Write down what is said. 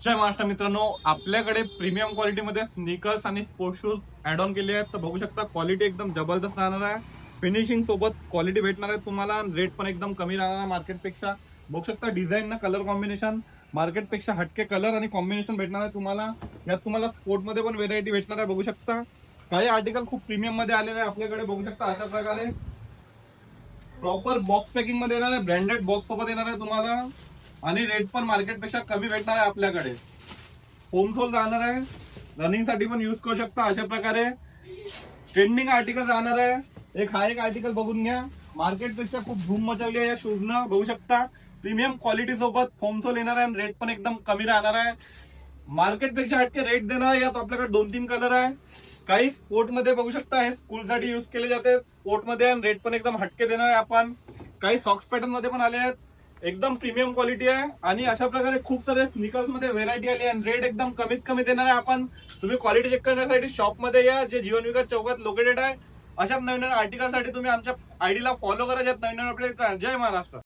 जय महाराष्ट्र मित्रांनो, आपल्याकडे premium क्वालिटीमध्ये sneakers आणि स्पोर्ट्स शूज ऍड ऑन केले आहेत. तर बघू शकता क्वालिटी एकदम जबरदस्त राहणार आहे. फिनिशिंग सोबत क्वालिटी भेटणार आहे तुम्हाला. रेट पण एकदम कमी राहणार आहे मार्केटपेक्षा. बघू शकता डिझाईन ना कलर कॉम्बिनेशन मार्केटपेक्षा हटके कलर आणि कॉम्बिनेशन भेटणार आहे तुम्हाला. यात तुम्हाला स्पोर्ट मध्ये पण व्हेरायटी भेटणार आहे. बघू शकता काही आर्टिकल खूप प्रीमियम मध्ये आलेले आहे आपल्याकडे. बघू शकता अशा प्रकारे प्रॉपर बॉक्स पॅकिंग मध्ये येणार आहे. ब्रँडेड बॉक्स सोबत येणार आहे तुम्हाला आणि रेट पण मार्केटपेक्षा कमी भेटणार आहे आपल्याकडे. होम सोल राहणार आहे. रनिंग साठी पण युज करू शकता. अशा प्रकारे ट्रेंडिंग आर्टिकल राहणार आहे. एक आर्टिकल बघून घ्या. मार्केटपेक्षा खूप धूम मचवली आहे या शूजनं. बघू शकता प्रीमियम क्वालिटी सोबत होम सोल येणार आहे आणि रेट पण एकदम कमी राहणार आहे. मार्केटपेक्षा हटके रेट देणार. यात आपल्याकडे 2-3 कलर आहे. काही स्पोर्ट मध्ये बघू शकता हे स्कूल साठी युज केले जाते स्पोर्ट मध्ये आणि रेट पण एकदम हटके देणार आहे आपण. काही सॉक्स पॅटर्न मध्ये पण आले आहेत. एकदम प्रीमियम क्वालिटी आहे आणि अशा प्रकारे खूप सारे स्निकर्स मध्ये व्हेरायटी आली आणि रेट एकदम कमीत कमी देणार आहे आपण. तुम्ही क्वालिटी चेक करण्यासाठी शॉप मध्ये या, जे जीवन विकास चौकात लोकेटेड आहे. अशाच नवीन आर्टिकल साठी तुम्ही आमच्या आयडीला फॉलो करा, ज्यात नवीन अपडेट. जय महाराष्ट्र.